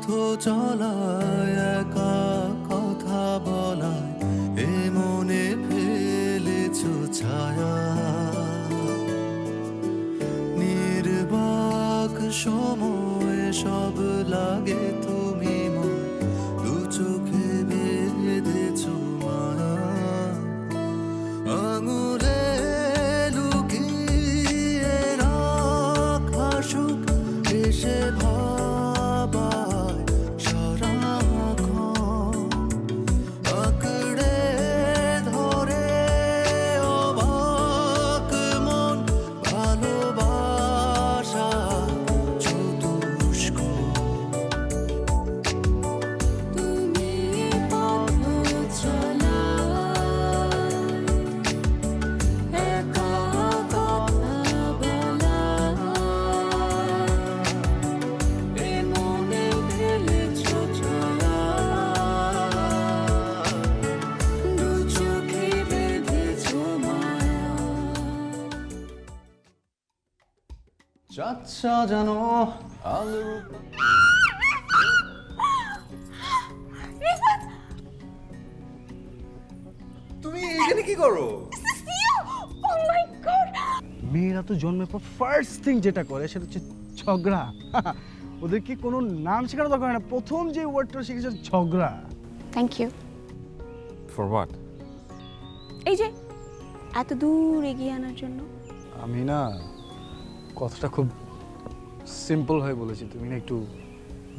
পথ চলায় একা কথা বলায় এ মনে ফেলেছ ছায়া নির্বাক সময় সব লাগে তুমি ময় দু চোখে বেঁধেছ মায়া আঙুলে লুকিয়ে রাখা সুখ এসে ভাবায় সারাক্ষণ আঁকড়ে ধরে অবাক মন ভালোবাসা চতুষ্ক তুমি পথ চলা একা কথা বলা এ মনে ফেলেছ ছায়া দু চোখে বেঁধেছ মায়া চাচ্ছা জানো আলোর তুমি এখানে কি করো? মেয়েরা তো জন্মের পর ফার্স্ট থিং যেটা করে সেটা হচ্ছে ঝগড়া। ওদের কি কোনো নাম শেখানো দরকার হয় না, প্রথম যে ওয়ার্ডটা শিখেছে ঝগড়া। Thank you. For what? এই যে এত দূর এগিয়ে আনার জন্য। আমি না কথাটা খুব সিম্পল হয়ে বলেছি, তুমি না একটু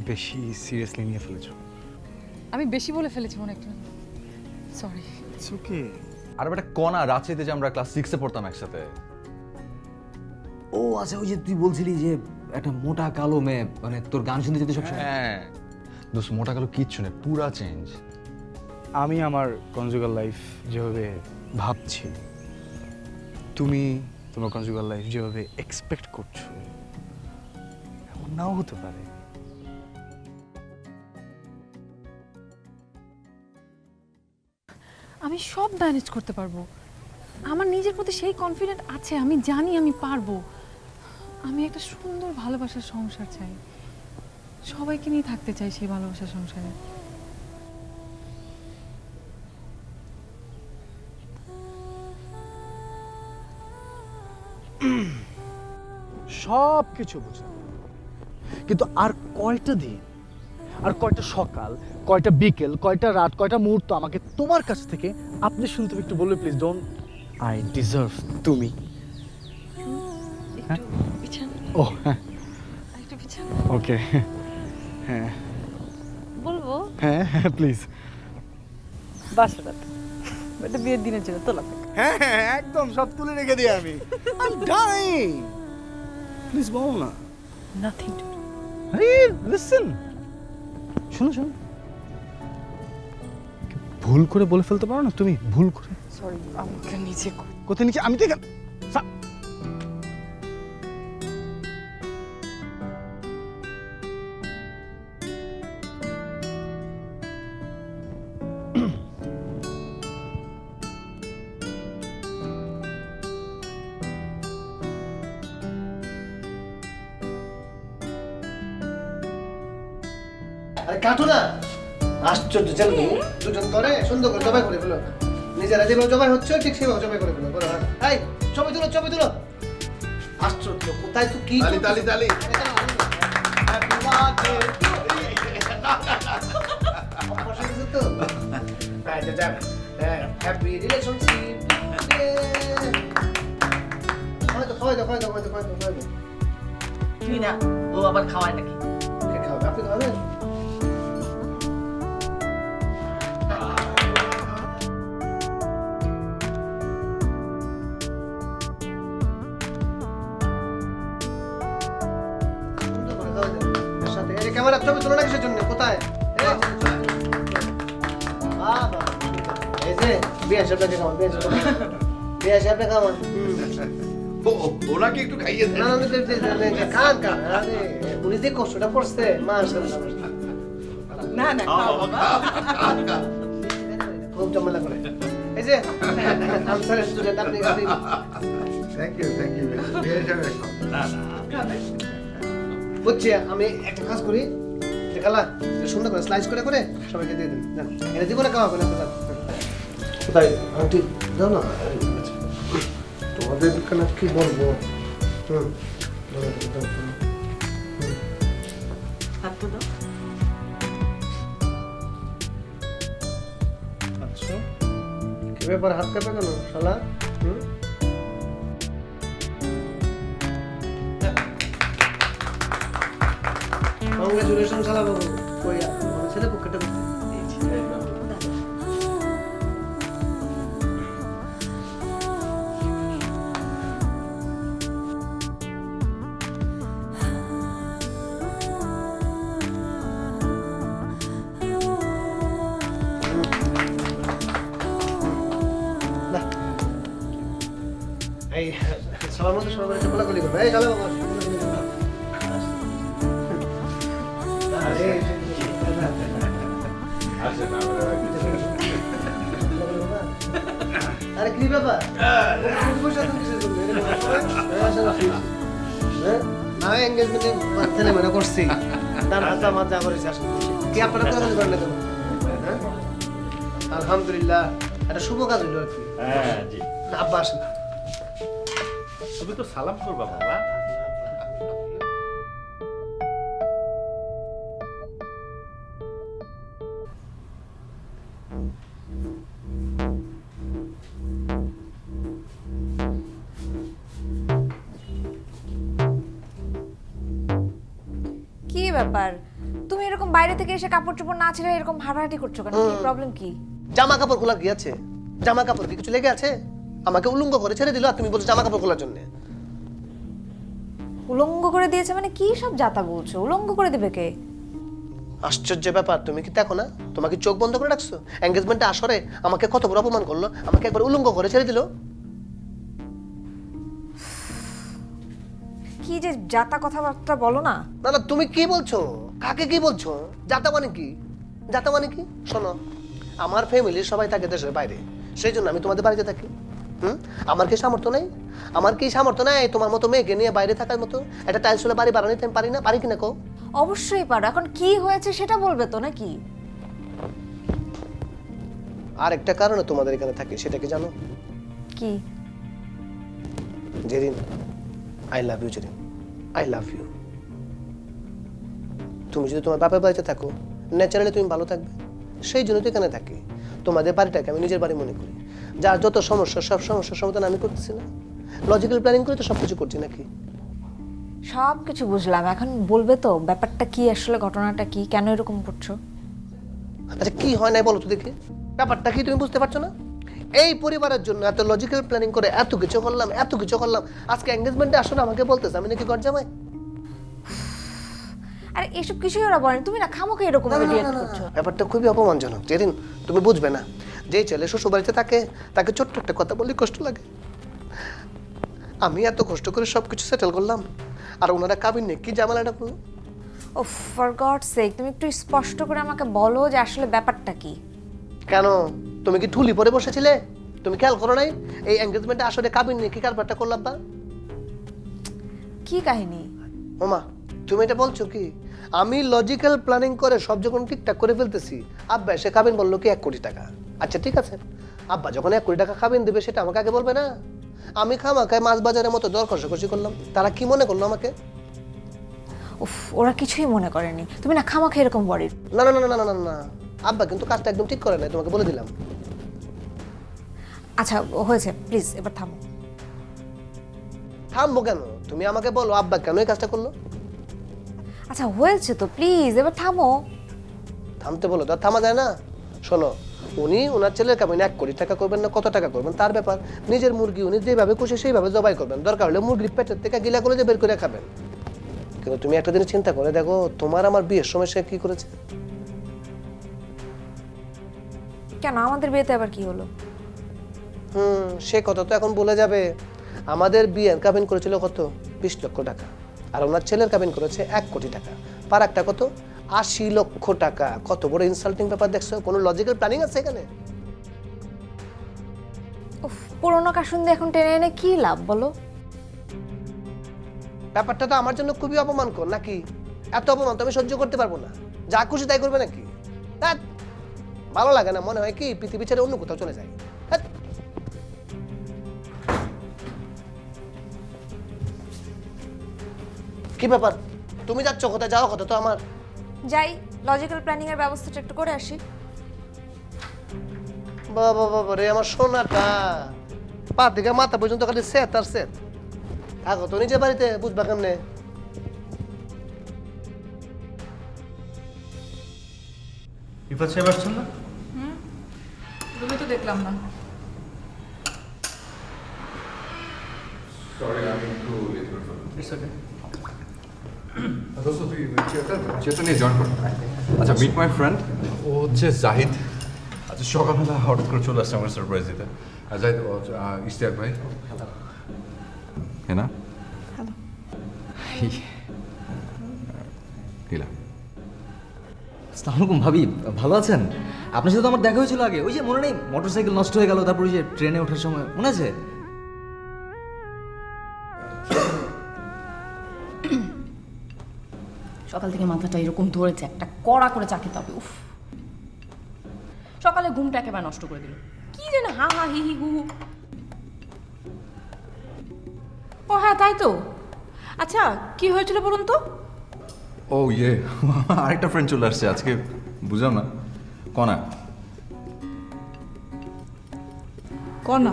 বেশি সিরিয়াসলি নিয়ে ফেলেছো। আমি বেশি বলে ফেলেছি মনে একটু, সরি। It's okay. আর একটা কণা রাঁচিতে যে আমরা ক্লাস 6 এ পড়তাম একসাথে। ও আচ্ছা, ওই যে তুই বলছিলি যে একটা মোটা কালো মেয়ে, মানে তোর গান শুনতে যেতে সবসময়। হ্যাঁ দোস্ত, মোটা কালো কিচ্ছু নেই, পুরা চেঞ্জ। আমি আমার কনজুগাল লাইফ যেভাবে ভাবছি, তুমি তোমার কনজুগাল লাইফ যেভাবে এক্সপেক্ট করছো, এমন নাও হতে পারে। আমি সব ম্যানেজ করতে পারবো, আমার নিজের প্রতি সেই কনফিডেন্ট আছে, আমি জানি আমি পারবো। আমি একটা সুন্দর ভালোবাসার সংসার চাই, সবাইকে নিয়ে থাকতে চাই সেই ভালোবাসার সংসারে। সব কিছু বুঝলাম, কিন্তু আর কয়টা দিন, আর কয়টা সকাল, কয়টা বিকেল, কয়টা রাত, কয়টা মুহূর্ত আমাকে তোমার কাছ থেকে আপনি শুনতে হবে একটু বলবে প্লিজ। ডোন্ট আই ডিজার্ভ তুমি। একটু পিছান, ও হ্যাঁ, একটু পিছান। ওকে, হ্যাঁ বলবো হ্যাঁ হ্যাঁ প্লিজ। বাসাটা এটা বিয়ের দিনের জন্য তোলা থাকে। হ্যাঁ হ্যাঁ একদম সব তুলে রেখে দিই আমি। আই ডাইং, প্লিজ বল না। Nothing to do. আরে লিসেন, শোনো শোনো, ভুল করে বলে ফেলতে পারো না তুমি, ভুল করে। সরি, আমাকে নিচে কোথায় নিচে? আমি তো এখানে আরে কাটো না, আশ্চর্য ছেলে তুমি। দুজন করে সুন্দর করে জবাই করে ফেলো, নিজেরা যেভাবে জবাই হচ্ছে ঠিক সেভাবে জবাই করে ফেলো। বলো এই ছবি তুলো, ছবি তুলো। আশ্চর্য, কোথায় তো কি তালি তালি তালি। হ্যাপি বার্থডে তো বাইরে যাবে। Happy relationship. খাওয়াই দাও, খাওয়াই দাও, খাওয়াই দাও, খাওয়াই দাও, খাওয়াই দাও। তুই না, ও আবার খাওয়ায় নাকি? কে খাওয়াবে? আপনি খাওয়াবেন? ক্যামেরা ছবি তুলো না কিসের জন্য? কোথায়? এই যে বিয়ে সাহেবকে খাওয়ান, বিয়ে সাহেবকে খাওয়ান। ওনাকে একটু খাইয়ে দেন। না না, খান খান। আরে উনি যে কষ্টটা করছে মাশাআল্লাহ। না না, খাও বাবা। খুব ঝামেলা করে। এই যে আনসারের স্টুডেন্ট আপনি থ্যাংক ইউ বিয়ে সাহেব। বুঝছি। আমি একটা কাজ করি, দেখালা সুন্দর করে স্লাইস করে করে সবাইকে দিয়ে দিন জান এটা জীবনে খাওয়াবে না কোথায় কোথায় আন্টি দাও না তোমাদের কেন কি বলবো হুম দাও, দাও। হাত তো দাও। আচ্ছা কি ব্যাপার হাত কাঁপে কেন শালা হুম কংগ্রেচুলেশন শালা বাবু কই ছেলে পক্ষটা এই সবার মধ্যে সবার একটা কোলাকুলি করবে এই শালা বাবু কোলাকুলি করবে আরে কি ব্যাপার আমি এঙ্গেজমেন্টে ছেলে মনে করছি তার হাতা মাথা আবার কি আপনারা কোলাকুলি করেন না কেন হ্যাঁ? আলহামদুলিল্লাহ একটা শুভ কাজ হইলো আর কি হ্যাঁ জি আব্বা আসেন তুমি তো সালাম করবা বাবা কি ব্যাপার তুমি এরকম বাইরে থেকে এসে কাপড় চোপড় না ছেড়ে এরকম হাঁটাহাঁটি করছো কেন কি প্রবলেম কি জামা কাপড় খোলার কি আছে জামা কাপড় কি কিছু লেগে আছে আমাকে উলঙ্গ করে ছেড়ে দিল আর তুমি বলছো জামা কাপড় খোলার জন্য উলঙ্গ করে দিয়েছে মানে কি সব যাতা বলছো উলঙ্গ করে দিবে কে আশ্চর্য ব্যাপার তুমি কি দেখো না তোমাকে চোখ বন্ধ করে রাখছো এঙ্গেজমেন্টে আসরে আমাকে কত বড় অপমান করলো আমাকে একবার উলঙ্গ করে ছেড়ে দিল কি যে যাতা কথাবার্তা বলো না না না তুমি কি বলছো কাকে কি বলছো জাতা মানে কি জাতা মানে কি শোনো আমার ফ্যামিলির সবাই থাকে দেশের বাইরে সেই জন্য আমি তোমাদের বাড়িতে থাকি আমার কি সামর্থ্য নেই আমার কি সামর্থ্য নেই তোমার মতো মেয়েকে নিয়ে বাইরে থাকার মতো একটা টাইলস হলে বাড়ি বানাতে আমি পারি না পারি কিনা কো অবশ্যই পারো এখন কি হয়েছে সেটা বলবে তো নাকি আর একটা কারণে তোমাদের এখানে থাকি সেটা কি জানো কি Zerin I love you Zerin I love you তুমি যদি তোমার বাপের বাড়িতে থাকো ন্যাচারালি তুমি ভালো থাকবে সেই জন্য তো এখানে থাকি তোমাদের বাড়িটাকে আমি নিজের বাড়ি মনে করি যার যত সমস্যা সব সমস্যার সমাধান আমি করতেছি না লজিক্যাল প্ল্যানিং করে তো সবকিছু করছি নাকি সব কিছু বুঝলাম এখন বলবে তো ব্যাপারটা কি আসলে ঘটনাটা কি কেন এরকম করছো আচ্ছা কি হয় নাই বলো তো দেখি ব্যাপারটা কি তুমি বুঝতে পারছো না এই পরিবারের জন্য এত লজিক্যাল প্ল্যানিং করে এত কিছু করলাম আজকে এঙ্গেজমেন্টে আসলে আমাকে বলতেছে আমি নাকি ঘর জামাই আরে এসব কিছুই ওরা বলেন তুমি না খামোকে এরকম রিঅ্যাক্ট করছো ব্যাপারটা খুবই অপমানজনক জেরিন তুমি বুঝবে না যে ছেলে শ্বশুর বাড়িতে থাকে তাকে ছোট্ট একটা কথা বলি কষ্ট লাগে আমি এত কষ্ট করে সবকিছু সেটেল করলাম আর ওনারা কাবিন নিয়ে কি ঝামেলাটা করলো ও ফর গডস সেক তুমি একটু স্পষ্ট করে আমাকে বলো যে আসলে ব্যাপারটা কি কেন তুমি কি ঠুলি পরে বসেছিলে তুমি খেয়াল করো নাই এই এঙ্গেজমেন্টে আসলে কাবিন নিয়ে কি কারবারটা করলাম বা কি কাহিনী ওমা তুমি এটা বলছো কি আমি লজিক্যাল প্ল্যানিং করে সব যখন ঠিকঠাক করে ফেলতেছি আব্বা এসে কাবিন বললো কি 1 কোটি টাকা আচ্ছা ঠিক আছে আব্বা যখন 1 কোটি টাকা কাবিন দেবে সেটা আমাকে আগে বলবে না আমি খামাখায় মাছ বাজারের মতো দর কষাকষি করলাম তারা কি মনে করলো আমাকে উফ ওরা কিছুই মনে করেনি তুমি না খামাখা এরকম ওয়ারিড না না না না না না না আব্বা কিন্তু কাজটা একদম ঠিক করে নাই তোমাকে বলে দিলাম আচ্ছা হয়েছে প্লিজ এবার থামো থামবো কেন তুমি আমাকে বলো আব্বা কেন এই কাজটা করলো আচ্ছা হয়েছে তো প্লিজ এবার থামো থামতে বলো তো আর থামা যায় না শোনো উনি ওনার ছেলের কাবিনে 1 কোটি টাকা করবেন না কত টাকা করবেন তার ব্যাপার নিজের মুরগি উনি যেভাবে খুশি সেইভাবে জবাই করবেন দরকার হলে মুরগির পেটের থেকে গিলা করে বের করে খাবেন কিন্তু তুমি একটা দিন চিন্তা করে দেখো তোমার আমার বিয়ের সময় সে কি করেছে কেন আমাদের বিয়েতে আবার কি হলো সে কথা তো এখন বলে যাবে আমাদের বিয়ের কাবিন করেছিল কত 20 লক্ষ টাকা আর ওনার ছেলের কাবিন করেছে 1 কোটি টাকা ফারাকটা কত 80 লক্ষ টাকা কত বড় ইনসাল্টিং ব্যাপার দেখছো কোনো লজিক্যাল প্ল্যানিং আছে এখানে উফ পুরোনো কাশুন্দি এখন টেনে এনে কি লাভ বলো ব্যাপারটা তো আমার জন্য খুবই অপমানকর নাকি এত অপমান তো আমি সহ্য করতে পারবো না। যা খুশি তাই করবে নাকি? ধ্যাৎ, ভালো লাগে না, মনে হয় কি পৃথিবী ছেড়ে অন্য কোথাও চলে যায়। ধ্যাৎ। কি ব্যাপার, তুমি যাচ্ছ কোথায়? যাওয়া কথা তো আমার। যাই, লজিক্যাল প্ল্যানিং এর ব্যবস্থাটা একটু করে আসি। বাবা বাবা রে, আমার সোনাটা পা থেকে মাথা পর্যন্ত খালি সেট আর সেট। থাকো তো নিজে বাড়িতে, বুঝবা কেমনে? রিফাত সাহেব আসছেন না? তুমি তো দেখলাম না। আচ্ছা, মিট মাই ফ্রেন্ড। ও হচ্ছে জাহিদ। আচ্ছা, সকালবেলা হঠাৎ করে চলে আসছে আমার সারপ্রাইজ দিতে। আর জাহিদ, ইশতিয়াক ভাই। হ্যাঁ না? হ্যালো। আসসালামু আলাইকুম ভাবি, ভালো আছেন? আপনার সাথে তো আমার দেখা হয়েছিল আগে, ওই যে মনে নেই মোটরসাইকেল নষ্ট হয়ে গেল, তারপর ওই যে ট্রেনে ওঠার সময়, মনে আছে? সকাল থেকে মাথাটা এরকম ধরেছে, একটা কড়া করে চা খেতে হবে। উফ, সকালে ঘুমটা একেবারে নষ্ট করে দিল। কি যেন হা হা হি হি হু হু। ও হ্যাঁ, তাই তো। আচ্ছা, কি হয়েছিল বলুন তো? ও ইয়ে, আরেকটা ফ্রেন্ড চলে আসছে আজকে, বুঝলাম না। কনা। কনা?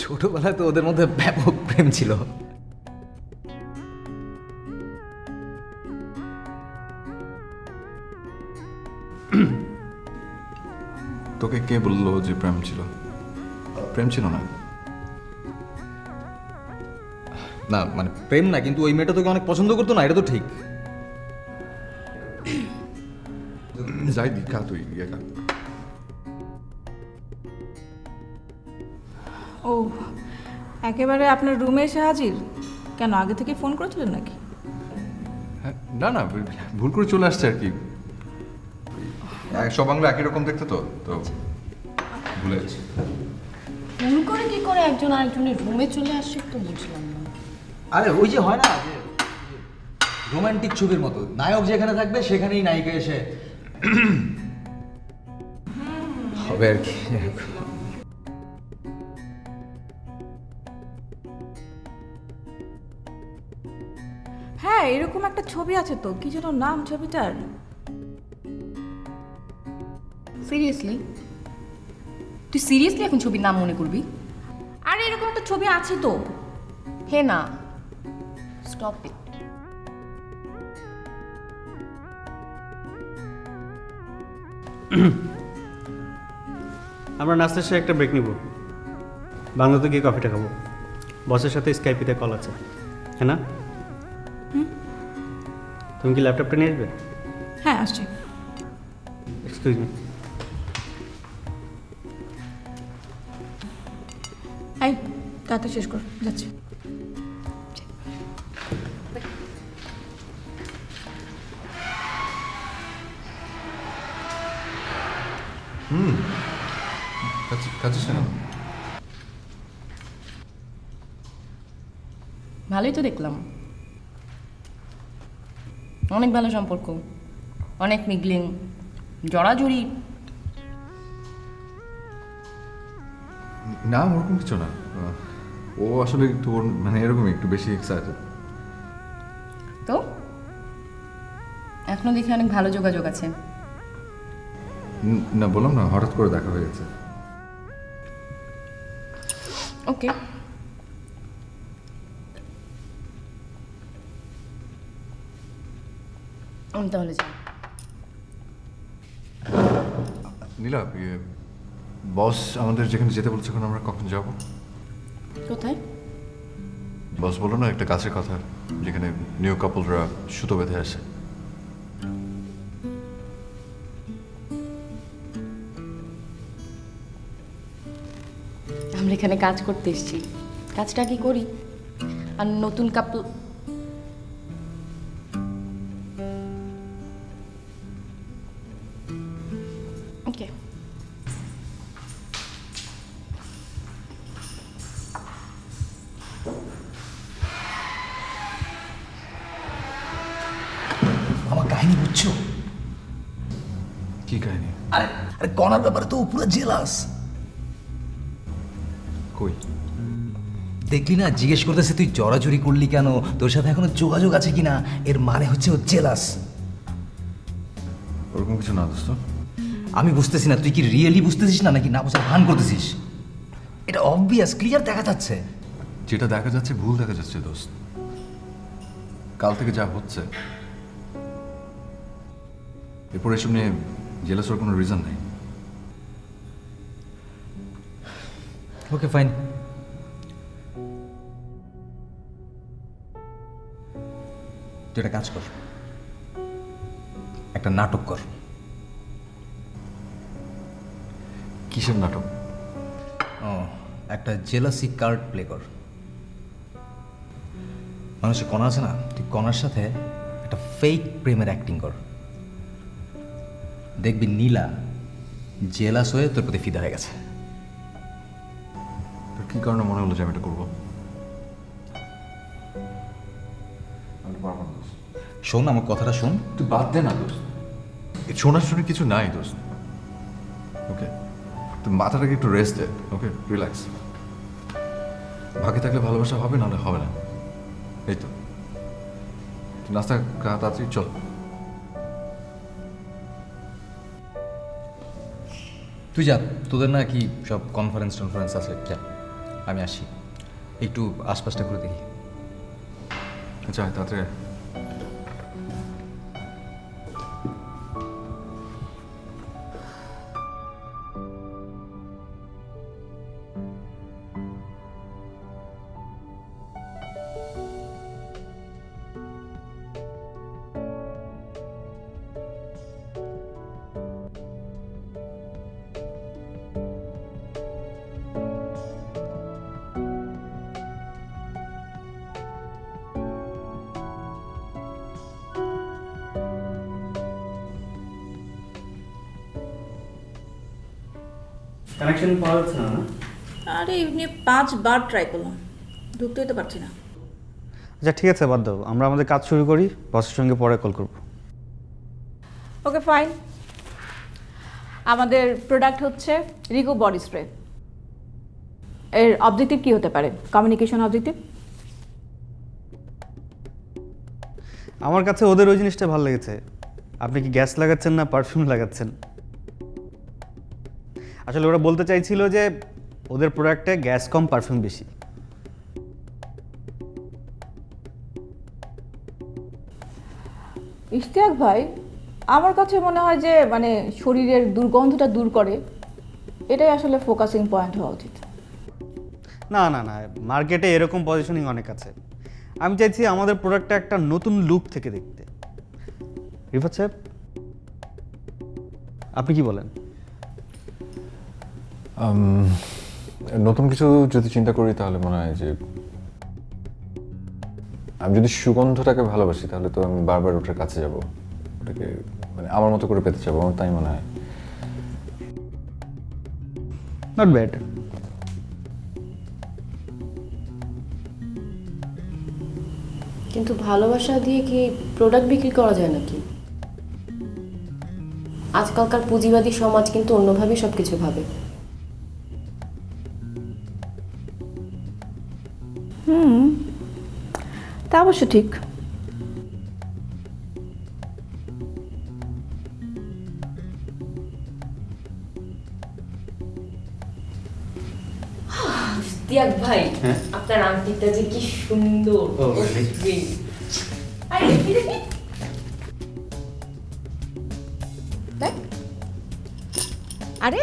ছোটবেলায় তো ওদের মধ্যে ব্যাপক প্রেম ছিল। তোকে কে বললো যে প্রেম ছিল? প্রেম ছিল না। না মানে প্রেম না, কিন্তু ওই মেয়েটা তোকে অনেক পছন্দ করতো না, এটা তো ঠিক। যাই দি, খা তুই, ইয়ে খা। ও, একেবারে আপনার রুমে এসে হাজির? কেন, আগে থেকে ফোন করেছিলেন নাকি? হ্যাঁ, না না, ভুল করে চলে আসছে আর কি। সব বাংলা একই রকম দেখতে তো তো ভুলে গেছি। ফোন করে কি করে একজন আরেকজনের রুমে চলে আসছে তো বুঝলাম না। আরে ওই যে হয় না যে রোমান্টিক ছবির মতো, নায়ক যেখানে থাকবে সেখানেই নায়িকা এসে হবে আর কি। হ্যাঁ, এরকম একটা ছবি আছে তো, কি যেন নাম ছবিটার? সিরিয়াসলি? তুই সিরিয়াসলি এখন ছবির নাম মনে করবি? আরে এরকম একটা ছবি আছে তো। হে না, স্টপ ইট। আমরা নাস্তার শেষে একটা ব্রেক নিব, বাংলাতে গিয়ে কফিটা খাবো। বসের সাথে স্কাইপিতে কল আছে, হ্যাঁ না? তুমি কি ল্যাপটপটা নিয়ে আসবে? হ্যাঁ, আসছি। Excuse me. এই, তাড়াতাড়ি শেষ কর, যাচ্ছি। খাচ্ছিস না? ভালোই তো দেখলাম, অনেক ভালো সম্পর্ক, অনেক মিগলিং, জড়াজড়ি। না, ওরকম কিছু না। ও আসলে একটু মানে এরকমই একটু বেশি এক্সাইটেড। তো এখনো দেখি অনেক ভালো যোগাযোগ আছে। না, বললাম না, হঠাৎ করে দেখা হয়ে গেছে। ওকে, আমি তাহলে যাই। নীলা, বস আমাদের যেখানে যেতে বলছে, এখন আমরা কখন যাব? কোথায়? বস বলো না একটা কাছের কথা, যেখানে নিউ কাপলরা সুতো বেঁধে আসে। আমরা এখানে কাজ করতে এসেছি, কাজটা কি করি। আর নতুন কাপল ওকে। কাহিনী বুঝছো? কি কাহিনী? আরে আরে কনার ব্যাপারে তো ও পুরো জেলাস। কই? দেখলি না, জিজ্ঞেস করতেছে তুই চড়াচড়ি করলি কেন, তোর সাথে এখনো যোগাযোগ আছে কিনা। এর মানে হচ্ছে ও জেলাস। ওরকম কিছু না দোস্ত। আমি বুঝতেছি না তুই কি রিয়েলি বুঝতেছিস না নাকি না বুঝার ভান করতেছিস। এটা অবভিয়াস, ক্লিয়ার দেখা যাচ্ছে। যেটা দেখা যাচ্ছে ভুল দেখা যাচ্ছে দোস্ত। কাল থেকে যা হচ্ছে, এরপর এসব নিয়ে জেলাস হওয়ার কোনো রিজন নেই। ওকে ফাইন, তুই একটা কাজ কর, একটা নাটক কর। কিসের নাটক? ও, একটা জেলাসি কার্ড প্লে কর। মানুষের কণা আছে না, তুই কণার সাথে একটা ফেক প্রেমের অ্যাক্টিং কর। দেখবি নীলা জেলাস হয়ে তোর প্রতি ফিদা হয়ে গেছে। তোর কি কারণে মনে হলো যে আমি এটা করবো? আমি পারবো না দোস্ত। শোন আমার কথাটা শোন। তুই বাদ দে না দোস্ত, শোনার শুনে কিছু নাই দোস্ত। ওকে, তুই মাথাটাকে একটু রেস্ট দে। ওকে, রিল্যাক্স। ভাগে থাকলে ভালোবাসা হবে, নাহলে হবে না। এই তো, তুই নাস্তা খা তাড়াতাড়ি, চল। তুই যা, তোদের না কি সব কনফারেন্স আছে, যা। আমি আসি, একটু আশপাশটা করে দেখি। আচ্ছা, তাড়াতাড়ি। কানেকশন পাওয়া যাচ্ছে না? আরে এমনি 5 বার ট্রাই করলাম, ঢুকতেই তো পারছি না। আচ্ছা ঠিক আছে, বাদ দাও, আমরা আমাদের কাজ শুরু করি, বসের সঙ্গে পরে কল করব। Okay fine. আমাদের প্রোডাক্ট হচ্ছে রিগো বডি স্প্রে। এর অবজেক্টিভ কি হতে পারে? Communication objective. আমার কাছে ওদের ওই জিনিসটা ভালো লেগেছে। আপনি কি গ্যাস লাগাচ্ছেন না পারফিউম লাগাচ্ছেন? আসলে ওরা বলতে চাইছিল যে ওদের প্রোডাক্টে গ্যাস কম পারফিউম বেশি। ইশতিয়াক ভাই, আমার কাছে মনে হয় যে মানে শরীরের দুর্গন্ধটা দূর করে, এটাই আসলে ফোকাসিং পয়েন্ট হওয়া উচিত। না না না, মার্কেটে এরকম পজিশনিং অনেক আছে। আমি চাইছি আমাদের প্রোডাক্টটা একটা নতুন লুক থেকে দেখতে। রিফাত সাহেব, আপনি কি বলেন? নতুন কিছু যদি চিন্তা করি তাহলে মনে হয় যে আমি যদি সুগন্ধটাকে ভালোবাসি তাহলে তো আমি বারবার ওটার কাছে যাব, ওটাকে মানে আমার মতো করে পেতে চাবো। আমার তাই মনে হয়। Not bad. কিন্তু ভালোবাসা দিয়ে কি প্রোডাক্ট বিক্রি করা যায় নাকি? আজকালকার পুঁজিবাদী সমাজ কিন্তু অন্যভাবে সবকিছু ভাবে। তা অবশ্য ঠিক। ইশতিয়াক ভাই, আপনার আংটিটা যে কি সুন্দর। আরে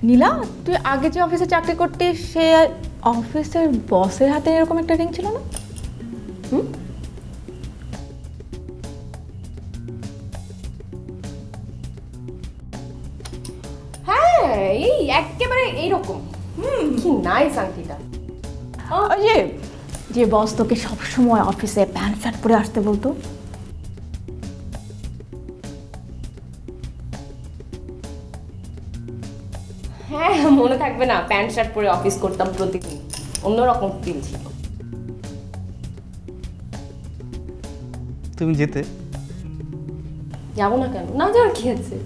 নীলা, তুই আগে যে অফিসে চাকরি করতিস সে অফিসের বসের হাতে এরকম একটা রিং ছিল না? হ্যাঁ, এই একেবারে এইরকম। কি নাইস আংটিটা। ওই যে যে বস তোকে সবসময় অফিসে প্যান্ট শার্ট পরে আসতে বলতো। হ্যাঁ, মনে থাকবে না, প্যান্ট শার্ট পরে অফিস করতাম প্রতিদিন, অন্যরকম ফিল ছিল। তুমি যেতে? যাবো না কেন? না যাওয়ার কি আছে?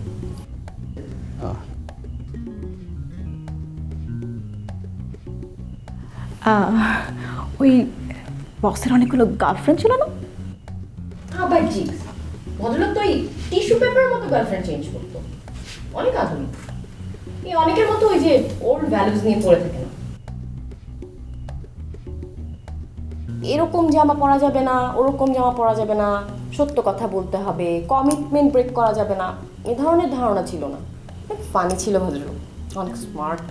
ওই বক্সের অনেকগুলো গার্লফ্রেন্ড ছিল না? আবার জিক্স, ভদ্রলোক তো এই টিস্যু পেপারের মতো গার্লফ্রেন্ড চেঞ্জ করতো। অনেক আধুনিক। এই অনেকের মতো ওই যে ওল্ড ভ্যালুজ নিয়ে পড়ে থাকে না। এরকম জামা পরা যাবে না, ওরকম জামা পরা যাবে না, সত্য কথা বলতে হবে, কমিটমেন্ট ব্রেক করা যাবে না, এ ধরনের ধারণা ছিল না। ফানি ছিল ভদ্রলোক, অনেক স্মার্ট।